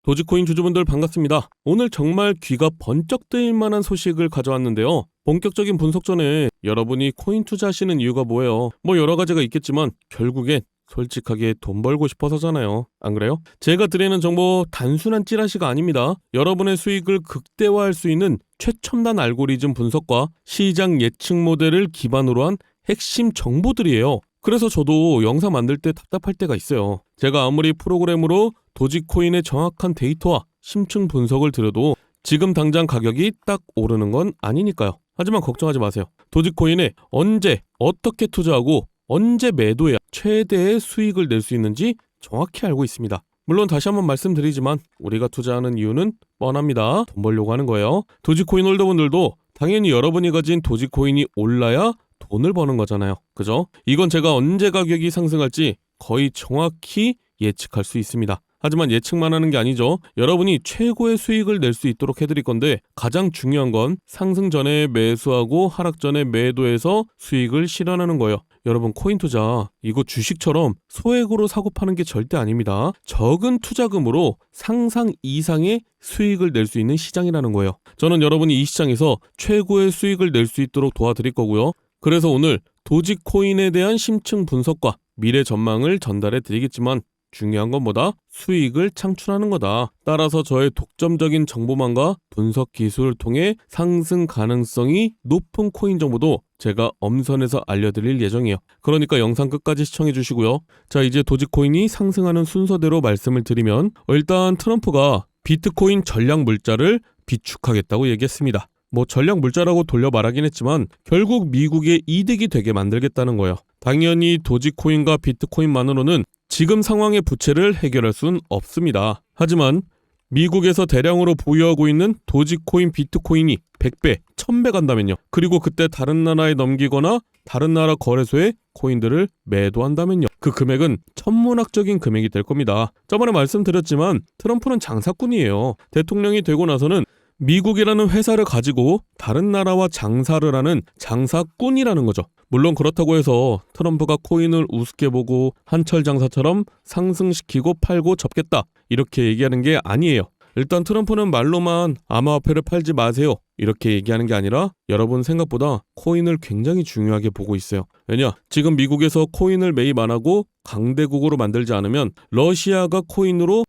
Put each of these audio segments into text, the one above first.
도지코인 주주분들 반갑습니다. 오늘 정말 귀가 번쩍 뜨일 만한 소식을 가져왔는데요. 본격적인 분석 전에 여러분이 코인 투자하시는 이유가 뭐예요? 여러 가지가 있겠지만 결국엔 솔직하게 돈 벌고 싶어서잖아요. 안 그래요? 제가 드리는 정보 단순한 찌라시가 아닙니다. 여러분의 수익을 극대화할 수 있는 최첨단 알고리즘 분석과 시장 예측 모델을 기반으로 한 핵심 정보들이에요. 그래서 저도 영상 만들 때 답답할 때가 있어요. 제가 아무리 프로그램으로 도지코인의 정확한 데이터와 심층 분석을 드려도 지금 당장 가격이 딱 오르는 건 아니니까요. 하지만 걱정하지 마세요. 도지코인에 언제 어떻게 투자하고 언제 매도해야 최대의 수익을 낼 수 있는지 정확히 알고 있습니다. 물론 다시 한번 말씀드리지만 우리가 투자하는 이유는 뻔합니다. 돈 벌려고 하는 거예요. 도지코인 홀더분들도 당연히 여러분이 가진 도지코인이 올라야 돈을 버는 거잖아요. 그죠? 이건 제가 언제 가격이 상승할지 거의 정확히 예측할 수 있습니다. 하지만 예측만 하는 게 아니죠. 여러분이 최고의 수익을 낼 수 있도록 해드릴 건데 가장 중요한 건 상승 전에 매수하고 하락 전에 매도해서 수익을 실현하는 거예요. 여러분 코인 투자 이거 주식처럼 소액으로 사고 파는 게 절대 아닙니다. 적은 투자금으로 상상 이상의 수익을 낼 수 있는 시장이라는 거예요. 저는 여러분이 이 시장에서 최고의 수익을 낼 수 있도록 도와드릴 거고요. 그래서 오늘 도지코인에 대한 심층 분석과 미래 전망을 전달해 드리겠지만 중요한 건 뭐다? 수익을 창출하는 거다. 따라서 저의 독점적인 정보망과 분석 기술을 통해 상승 가능성이 높은 코인 정보도 제가 엄선해서 알려드릴 예정이에요. 그러니까 영상 끝까지 시청해 주시고요. 자, 이제 도지코인이 상승하는 순서대로 말씀을 드리면 일단 트럼프가 비트코인 전략 물자를 비축하겠다고 얘기했습니다. 전략 물자라고 돌려 말하긴 했지만 결국 미국의 이득이 되게 만들겠다는 거예요. 당연히 도지코인과 비트코인만으로는 지금 상황의 부채를 해결할 순 없습니다. 하지만 미국에서 대량으로 보유하고 있는 도지코인, 비트코인이 100배, 1000배 간다면요. 그리고 그때 다른 나라에 넘기거나 다른 나라 거래소에 코인들을 매도한다면요. 그 금액은 천문학적인 금액이 될 겁니다. 저번에 말씀드렸지만 트럼프는 장사꾼이에요. 대통령이 되고 나서는 미국이라는 회사를 가지고 다른 나라와 장사를 하는 장사꾼이라는 거죠. 물론 그렇다고 해서 트럼프가 코인을 우습게 보고 한철 장사처럼 상승시키고 팔고 접겠다 이렇게 얘기하는 게 아니에요. 일단 트럼프는 말로만 암호화폐를 팔지 마세요 이렇게 얘기하는 게 아니라 여러분 생각보다 코인을 굉장히 중요하게 보고 있어요. 왜냐? 지금 미국에서 코인을 매입 안 하고 강대국으로 만들지 않으면 러시아가 코인으로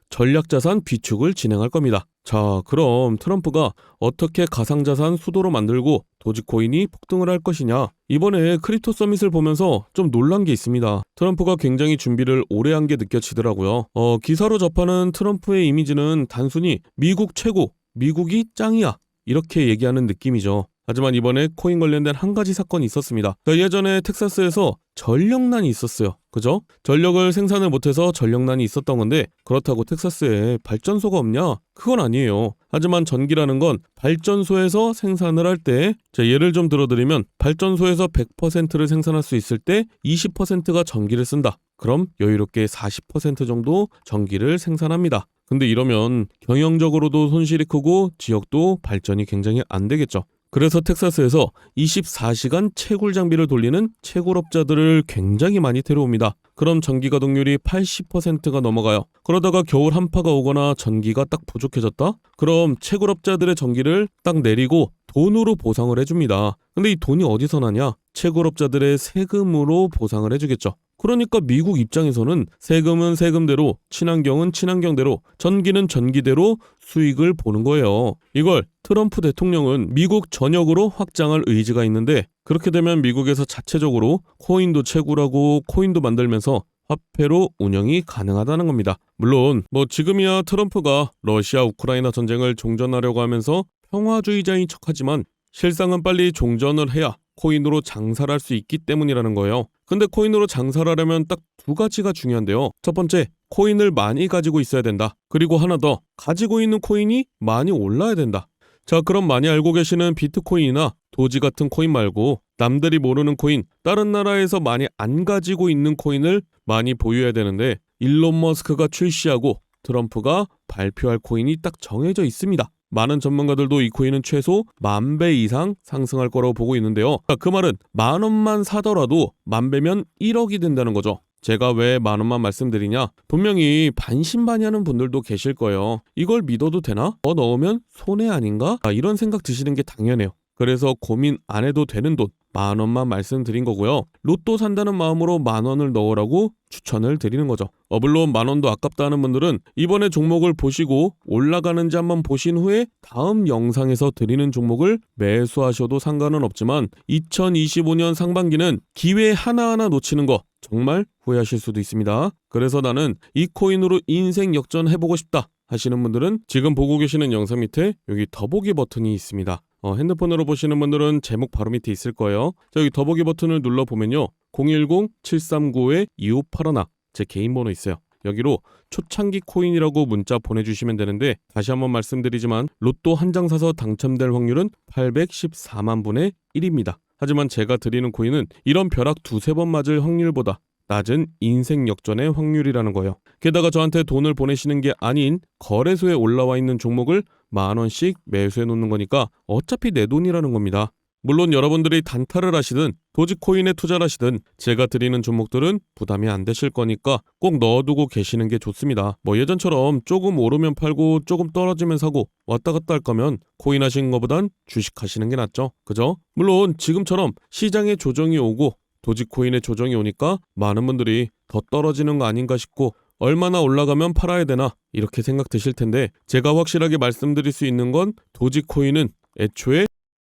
전략자산 비축을 진행할 겁니다. 자, 그럼 트럼프가 어떻게 가상자산 수도로 만들고 도지코인이 폭등을 할 것이냐? 이번에 크립토 서밋을 보면서 좀 놀란 게 있습니다. 트럼프가 굉장히 준비를 오래 한 게 느껴지더라고요. 기사로 접하는 트럼프의 이미지는 단순히 미국 최고, 미국이 짱이야 이렇게 얘기하는 느낌이죠. 하지만 이번에 코인 관련된 한 가지 사건이 있었습니다. 예전에 텍사스에서 전력난이 있었어요. 그죠? 전력을 생산을 못해서 전력난이 있었던 건데 그렇다고 텍사스에 발전소가 없냐? 그건 아니에요. 하지만 전기라는 건 발전소에서 생산을 할 때 예를 좀 들어드리면 발전소에서 100%를 생산할 수 있을 때 20%가 전기를 쓴다. 그럼 여유롭게 40% 정도 전기를 생산합니다. 근데 이러면 경영적으로도 손실이 크고 지역도 발전이 굉장히 안 되겠죠. 그래서 텍사스에서 24시간 채굴 장비를 돌리는 채굴업자들을 굉장히 많이 데려옵니다. 그럼 전기 가동률이 80%가 넘어가요. 그러다가 겨울 한파가 오거나 전기가 딱 부족해졌다? 그럼 채굴업자들의 전기를 딱 내리고 돈으로 보상을 해줍니다. 근데 이 돈이 어디서 나냐? 채굴업자들의 세금으로 보상을 해주겠죠. 그러니까 미국 입장에서는 세금은 세금대로, 친환경은 친환경대로, 전기는 전기대로 수익을 보는 거예요. 이걸 트럼프 대통령은 미국 전역으로 확장할 의지가 있는데 그렇게 되면 미국에서 자체적으로 코인도 채굴하고 코인도 만들면서 화폐로 운영이 가능하다는 겁니다. 물론 지금이야 트럼프가 러시아 우크라이나 전쟁을 종전하려고 하면서 평화주의자인 척하지만 실상은 빨리 종전을 해야 코인으로 장사를 할 수 있기 때문이라는 거예요. 근데 코인으로 장사를 하려면 딱 두 가지가 중요한데요. 첫 번째, 코인을 많이 가지고 있어야 된다. 그리고 하나 더, 가지고 있는 코인이 많이 올라야 된다. 자, 그럼 많이 알고 계시는 비트코인이나 도지 같은 코인 말고 남들이 모르는 코인, 다른 나라에서 많이 안 가지고 있는 코인을 많이 보유해야 되는데 일론 머스크가 출시하고 트럼프가 발표할 코인이 딱 정해져 있습니다. 많은 전문가들도 이 코인은 최소 10,000배 이상 상승할 거라고 보고 있는데요. 그 말은 10,000원만 사더라도 10,000배면 1억이 된다는 거죠. 제가 왜 10,000원만 말씀드리냐? 분명히 반신반의하는 분들도 계실 거예요. 이걸 믿어도 되나? 더 넣으면 손해 아닌가? 이런 생각 드시는 게 당연해요. 그래서 고민 안 해도 되는 돈 10,000원만 말씀드린 거고요. 로또 산다는 마음으로 10,000원을 넣으라고 추천을 드리는 거죠. 물론 10,000원도 아깝다는 분들은 이번에 종목을 보시고 올라가는지 한번 보신 후에 다음 영상에서 드리는 종목을 매수하셔도 상관은 없지만 2025년 상반기는 기회 하나하나 놓치는 거 정말 후회하실 수도 있습니다. 그래서 나는 이 코인으로 인생 역전해보고 싶다 하시는 분들은 지금 보고 계시는 영상 밑에 여기 더보기 버튼이 있습니다. 핸드폰으로 보시는 분들은 제목 바로 밑에 있을 거예요. 자, 여기 더보기 버튼을 눌러보면요. 010-739-2581 제 개인 번호 있어요. 여기로 초창기 코인이라고 문자 보내주시면 되는데 다시 한번 말씀드리지만 로또 한 장 사서 당첨될 확률은 814만 분의 1입니다. 하지만 제가 드리는 코인은 이런 벼락 두세 번 맞을 확률보다 낮은 인생 역전의 확률이라는 거예요. 게다가 저한테 돈을 보내시는 게 아닌 거래소에 올라와 있는 종목을 10,000원씩 매수해 놓는 거니까 어차피 내 돈이라는 겁니다. 물론 여러분들이 단타를 하시든 도지코인에 투자를 하시든 제가 드리는 종목들은 부담이 안 되실 거니까 꼭 넣어두고 계시는 게 좋습니다. 예전처럼 조금 오르면 팔고 조금 떨어지면 사고 왔다 갔다 할 거면 코인 하시는 것보단 주식 하시는 게 낫죠. 그죠? 물론 지금처럼 시장에 조정이 오고 도지코인에 조정이 오니까 많은 분들이 더 떨어지는 거 아닌가 싶고 얼마나 올라가면 팔아야 되나 이렇게 생각 드실 텐데 제가 확실하게 말씀드릴 수 있는 건 도지코인은 애초에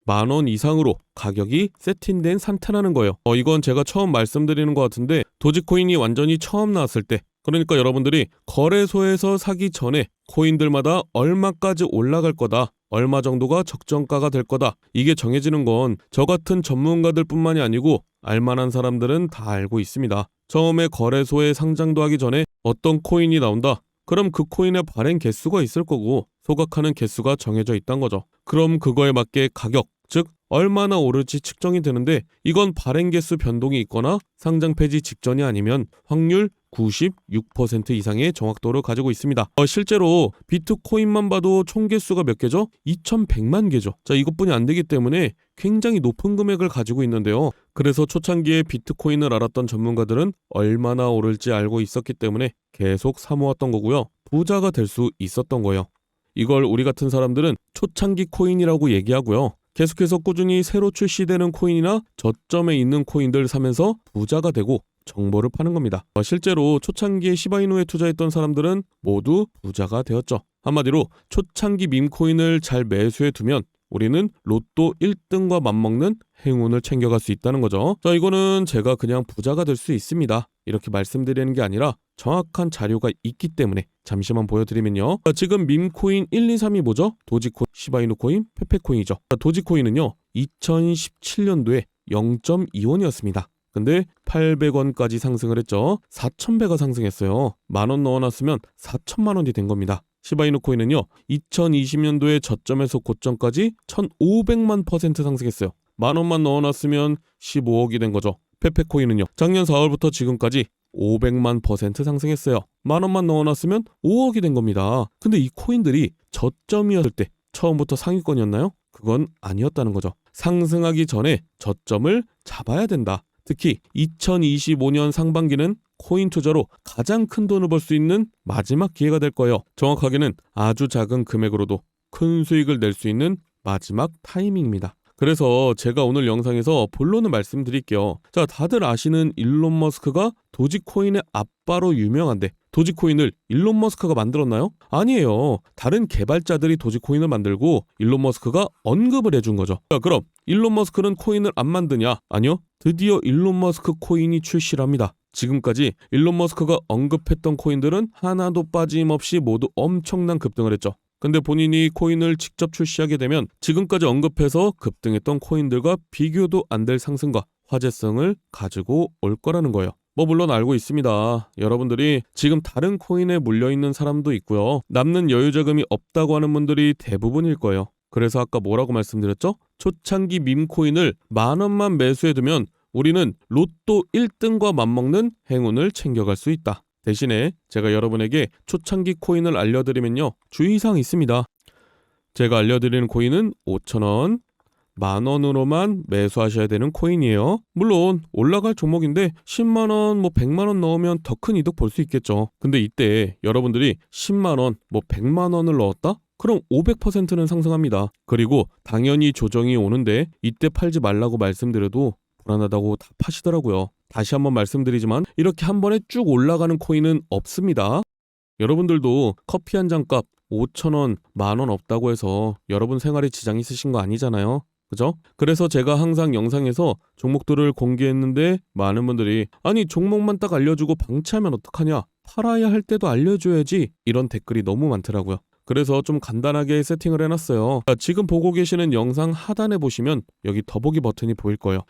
10,000원 이상으로 가격이 세팅된 상태라는 거예요. 이건 제가 처음 말씀드리는 것 같은데 도지코인이 완전히 처음 나왔을 때 그러니까 여러분들이 거래소에서 사기 전에 코인들마다 얼마까지 올라갈 거다 얼마 정도가 적정가가 될 거다 이게 정해지는 건 저 같은 전문가들 뿐만이 아니고 알만한 사람들은 다 알고 있습니다. 처음에 거래소에 상장도 하기 전에 어떤 코인이 나온다 그럼 그 코인의 발행 개수가 있을 거고 소각하는 개수가 정해져 있단 거죠. 그럼 그거에 맞게 가격, 즉 얼마나 오를지 측정이 되는데 이건 발행 개수 변동이 있거나 상장 폐지 직전이 아니면 확률 96% 이상의 정확도를 가지고 있습니다. 실제로 비트코인만 봐도 총 개수가 몇 개죠? 2,100만 개죠. 자, 이것뿐이 안 되기 때문에 굉장히 높은 금액을 가지고 있는데요. 그래서 초창기에 비트코인을 알았던 전문가들은 얼마나 오를지 알고 있었기 때문에 계속 사모았던 거고요. 부자가 될 수 있었던 거예요. 이걸 우리 같은 사람들은 초창기 코인이라고 얘기하고요. 계속해서 꾸준히 새로 출시되는 코인이나 저점에 있는 코인들 사면서 부자가 되고 정보를 파는 겁니다. 실제로 초창기에 시바이누에 투자했던 사람들은 모두 부자가 되었죠. 한마디로 초창기 밈코인을 잘 매수해 두면 우리는 로또 1등과 맞먹는 행운을 챙겨갈 수 있다는 거죠. 자, 이거는 제가 그냥 부자가 될 수 있습니다. 이렇게 말씀드리는 게 아니라 정확한 자료가 있기 때문에 잠시만 보여드리면요. 지금 밈코인 1, 2, 3이 뭐죠? 도지코인, 시바이누 코인, 페페코인이죠. 도지코인은요. 2017년도에 0.2원이었습니다. 근데 800원까지 상승을 했죠. 4,000배가 상승했어요. 10,000원 넣어놨으면 4천만 원이 된 겁니다. 시바이누 코인은요. 2020년도에 저점에서 고점까지 1,500만 % 상승했어요. 10,000원만 넣어놨으면 15억이 된 거죠. 페페코인은요. 작년 4월부터 지금까지 500만 % 상승했어요. 10,000원만 넣어놨으면 5억이 된 겁니다. 근데 이 코인들이 저점이었을 때 처음부터 상위권이었나요? 그건 아니었다는 거죠. 상승하기 전에 저점을 잡아야 된다. 특히 2025년 상반기는 코인 투자로 가장 큰 돈을 벌 수 있는 마지막 기회가 될 거예요. 정확하게는 아주 작은 금액으로도 큰 수익을 낼 수 있는 마지막 타이밍입니다. 그래서 제가 오늘 영상에서 본론을 말씀드릴게요. 자, 다들 아시는 일론 머스크가 도지코인의 아빠로 유명한데 도지코인을 일론 머스크가 만들었나요? 아니에요. 다른 개발자들이 도지코인을 만들고 일론 머스크가 언급을 해준 거죠. 자, 그럼 일론 머스크는 코인을 안 만드냐? 아니요. 드디어 일론 머스크 코인이 출시를 합니다. 지금까지 일론 머스크가 언급했던 코인들은 하나도 빠짐없이 모두 엄청난 급등을 했죠. 근데 본인이 코인을 직접 출시하게 되면 지금까지 언급해서 급등했던 코인들과 비교도 안 될 상승과 화제성을 가지고 올 거라는 거예요. 물론 알고 있습니다. 여러분들이 지금 다른 코인에 물려있는 사람도 있고요. 남는 여유 자금이 없다고 하는 분들이 대부분일 거예요. 그래서 아까 뭐라고 말씀드렸죠? 초창기 밈코인을 10,000원만 매수해두면 우리는 로또 1등과 맞먹는 행운을 챙겨갈 수 있다. 대신에 제가 여러분에게 초창기 코인을 알려드리면요. 주의사항이 있습니다. 제가 알려드리는 코인은 5,000원, 10,000원으로만 매수하셔야 되는 코인이에요. 물론 올라갈 종목인데 10만원, 100만원 넣으면 더 큰 이득 볼 수 있겠죠. 근데 이때 여러분들이 10만원, 100만원을 넣었다? 그럼 500%는 상승합니다. 그리고 당연히 조정이 오는데 이때 팔지 말라고 말씀드려도 불안하다고 다 파시더라고요. 다시 한번 말씀드리지만 이렇게 한 번에 쭉 올라가는 코인은 없습니다. 여러분들도 커피 한 잔 값 5,000원, 10,000원 없다고 해서 여러분 생활에 지장 있으신 거 아니잖아요. 그죠? 그래서 제가 항상 영상에서 종목들을 공개했는데 많은 분들이 아니 종목만 딱 알려주고 방치하면 어떡하냐? 팔아야 할 때도 알려줘야지. 이런 댓글이 너무 많더라고요. 그래서 좀 간단하게 세팅을 해놨어요. 자, 지금 보고 계시는 영상 하단에 보시면 여기 더보기 버튼이 보일 거예요.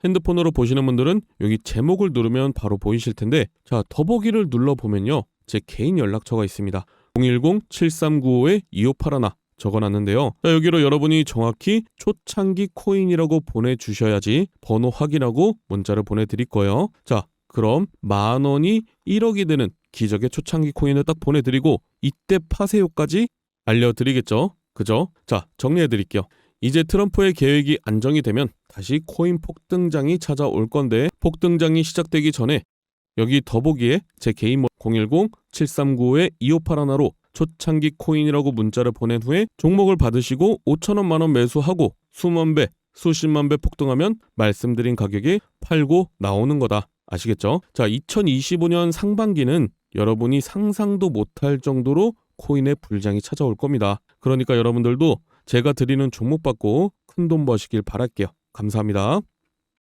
핸드폰으로 보시는 분들은 여기 제목을 누르면 바로 보이실 텐데 자, 더보기를 눌러보면요. 제 개인 연락처가 있습니다. 010-7395-2581 적어놨는데요. 자, 여기로 여러분이 정확히 초창기 코인이라고 보내주셔야지 번호 확인하고 문자를 보내드릴 거예요. 자, 그럼 10,000원이 1억이 되는 기적의 초창기 코인을 딱 보내드리고 이때 파세요까지 알려드리겠죠. 그죠? 자, 정리해드릴게요. 이제 트럼프의 계획이 안정이 되면 다시 코인 폭등장이 찾아올 건데 폭등장이 시작되기 전에 여기 더보기에 제 개인 010-7395-2581로 초창기 코인이라고 문자를 보낸 후에 종목을 받으시고 5,000원 만원 매수하고 수만 배, 수십만 배 폭등하면 말씀드린 가격에 팔고 나오는 거다. 아시겠죠? 자, 2025년 상반기는 여러분이 상상도 못할 정도로 코인의 불장이 찾아올 겁니다. 그러니까 여러분들도 제가 드리는 종목 받고 큰돈 버시길 바랄게요. 감사합니다.